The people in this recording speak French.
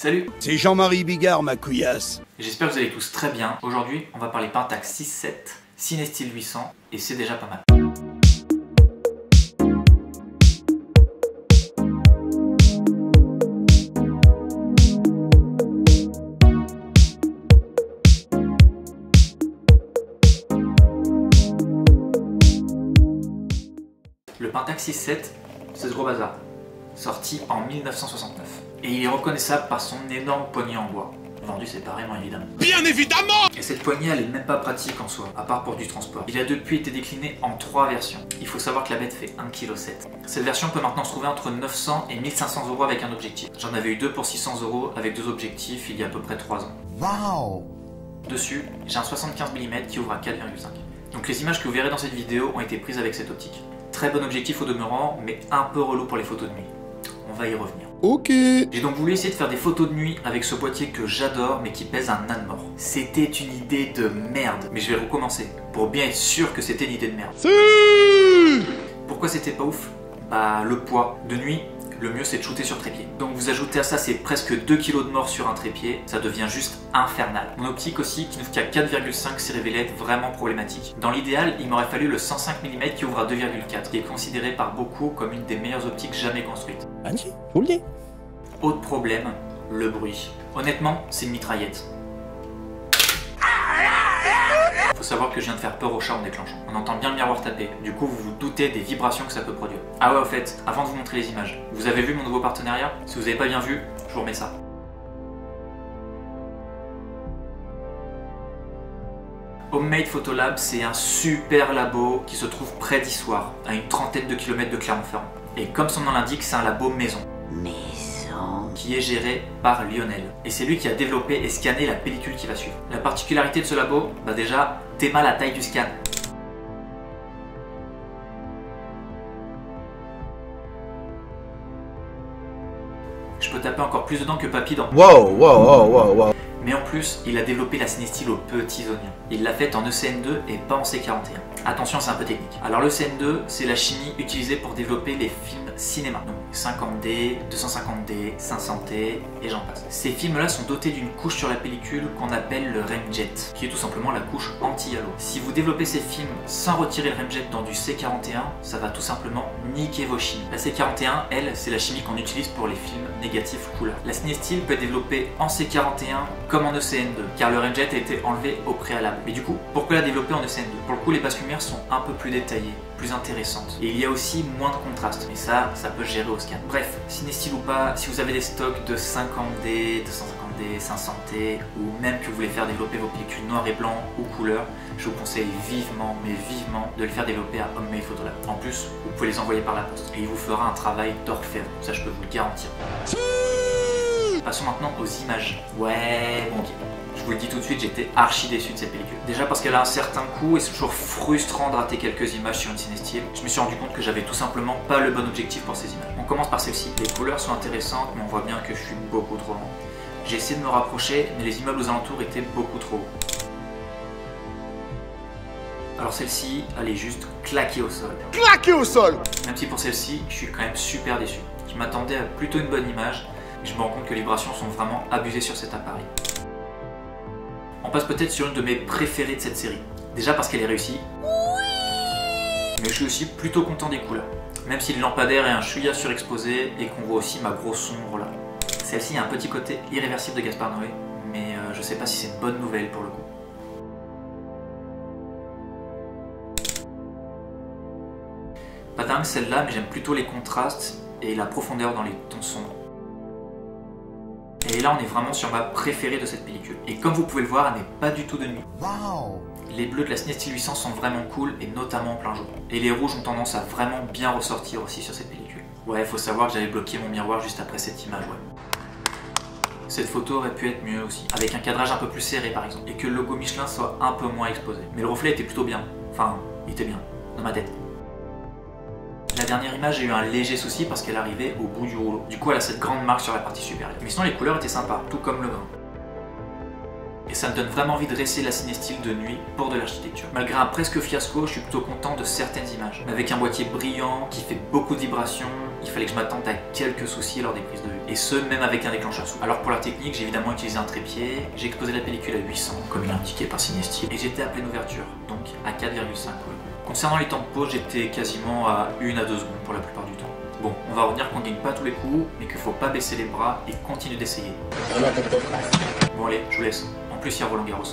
Salut! C'est Jean-Marie Bigard, ma couillasse. J'espère que vous allez tous très bien. Aujourd'hui, on va parler Pentax 6.7, Cinestill 800 et c'est déjà pas mal. Le Pentax 6.7, c'est ce gros bazar, sorti en 1969. Et il est reconnaissable par son énorme poignée en bois. Vendu séparément évidemment. Bien évidemment! Et cette poignée elle est même pas pratique en soi, à part pour du transport. Il a depuis été décliné en 3 versions. Il faut savoir que la bête fait 1,7 kg. Cette version peut maintenant se trouver entre 900 et 1500 € avec un objectif. J'en avais eu deux pour 600 € avec 2 objectifs il y a à peu près 3 ans. Waouh! Dessus, j'ai un 75 mm qui ouvre à 4,5. Donc les images que vous verrez dans cette vidéo ont été prises avec cette optique. Très bon objectif au demeurant, mais un peu relou pour les photos de nuit. On va y revenir. Ok. J'ai donc voulu essayer de faire des photos de nuit avec ce boîtier que j'adore mais qui pèse un âne mort. C'était une idée de merde, mais je vais recommencer pour bien être sûr que c'était une idée de merde. Pourquoi c'était pas ouf? Bah le poids. De nuit, le mieux c'est de shooter sur trépied. Donc vous ajoutez à ça c'est presque 2 kg de mort sur un trépied, ça devient juste infernal. Mon optique aussi qui n'ouvre qu'à 4,5 s'est révélée être vraiment problématique. Dans l'idéal, il m'aurait fallu le 105 mm qui ouvre à 2,4, qui est considéré par beaucoup comme une des meilleures optiques jamais construites. Vas-y, je vous le dis. Autre problème, le bruit. Honnêtement, c'est une mitraillette. Faut savoir que je viens de faire peur au chat en déclenchant. On entend bien le miroir taper, du coup vous vous doutez des vibrations que ça peut produire. Ah ouais, au fait, avant de vous montrer les images, vous avez vu mon nouveau partenariat? Si vous n'avez pas bien vu, je vous remets ça. Homemade Photolab, c'est un super labo qui se trouve près d'Issoire, à une trentaine de kilomètres de Clermont-Ferrand. Et comme son nom l'indique, c'est un labo maison. Qui est géré par Lionel. Et c'est lui qui a développé et scanné la pellicule qui va suivre. La particularité de ce labo, bah déjà, t'aimes la taille du scan. Je peux taper encore plus dedans que papy dans. Wow. Mais en plus, il a développé la Cinestill aux petits oignons. Il l'a faite en ECN2 et pas en C41. Attention, c'est un peu technique. Alors le CN2, c'est la chimie utilisée pour développer les films cinéma. Donc 50D, 250D, 500D et j'en passe. Ces films-là sont dotés d'une couche sur la pellicule qu'on appelle le remjet, qui est tout simplement la couche anti-halo. Si vous développez ces films sans retirer le remjet dans du C41, ça va tout simplement niquer vos chimies. La C41, elle, c'est la chimie qu'on utilise pour les films négatifs couleur. La Cinestill peut être développée en C41 comme en ECN2, car le remjet a été enlevé au préalable. Mais du coup, pourquoi la développer en ECN2? Pour le coup, les basses lumières sont un peu plus détaillées, plus intéressantes. Et il y a aussi moins de contraste, mais ça peut se gérer au scan. Bref, Cinestill ou pas, si vous avez des stocks de 50D, 250D, 500D, ou même que vous voulez faire développer vos pellicules noir et blanc ou couleur, je vous conseille vivement, mais vivement, de les faire développer à Homemade Photolab. En plus, vous pouvez les envoyer par la poste, et il vous fera un travail d'orfèvre, ça je peux vous le garantir. Passons maintenant aux images. Ouais, bon ok. Je vous le dis tout de suite, j'étais archi déçu de cette pellicule. Déjà parce qu'elle a un certain coût et c'est toujours frustrant de rater quelques images sur une Cinestill. Je me suis rendu compte que j'avais tout simplement pas le bon objectif pour ces images. On commence par celle-ci. Les couleurs sont intéressantes, mais on voit bien que je suis beaucoup trop loin. J'ai essayé de me rapprocher, mais les immeubles aux alentours étaient beaucoup trop hauts. Alors celle-ci, elle est juste claquée au sol. Claqué au sol! Même si pour celle-ci, je suis quand même super déçu. Je m'attendais à plutôt une bonne image, mais je me rends compte que les vibrations sont vraiment abusées sur cet appareil. On passe peut-être sur une de mes préférées de cette série. Déjà parce qu'elle est réussie. Mais je suis aussi plutôt content des couleurs. Même si le lampadaire est un chouïa surexposé et qu'on voit aussi ma grosse sombre là. Celle-ci a un petit côté irréversible de Gaspard Noé, mais je sais pas si c'est une bonne nouvelle pour le coup. Pas dingue celle-là, mais j'aime plutôt les contrastes et la profondeur dans les tons sombres. Et là on est vraiment sur ma préférée de cette pellicule. Et comme vous pouvez le voir, elle n'est pas du tout de nuit. Wow. Les bleus de la Cinestill 800 sont vraiment cool et notamment en plein jour. Et les rouges ont tendance à vraiment bien ressortir aussi sur cette pellicule. Ouais, faut savoir que j'avais bloqué mon miroir juste après cette image, ouais. Cette photo aurait pu être mieux aussi, avec un cadrage un peu plus serré par exemple, et que le logo Michelin soit un peu moins exposé. Mais le reflet était plutôt bien. Enfin, il était bien, dans ma tête. La dernière image, j'ai eu un léger souci parce qu'elle arrivait au bout du rouleau. Du coup, elle a cette grande marque sur la partie supérieure. Mais sinon, les couleurs étaient sympas, tout comme le grain. Et et ça me donne vraiment envie de réessayer la Cinestill de nuit pour de l'architecture. Malgré un presque fiasco, je suis plutôt content de certaines images. Mais avec un boîtier brillant, qui fait beaucoup de vibrations, il fallait que je m'attende à quelques soucis lors des prises de vue. Et ce, même avec un déclencheur souple. Alors pour la technique, j'ai évidemment utilisé un trépied, j'ai exposé la pellicule à 800, comme il est indiqué par Cinestill, et j'étais à pleine ouverture, donc à 4,5 pour le coup. Concernant les temps de pause, j'étais quasiment à 1 à 2 secondes pour la plupart du temps. Bon, on va retenir qu'on gagne pas tous les coups, mais qu'il faut pas baisser les bras et continuer d'essayer. Bon allez, je vous laisse. En plus, il y a Roland Garros.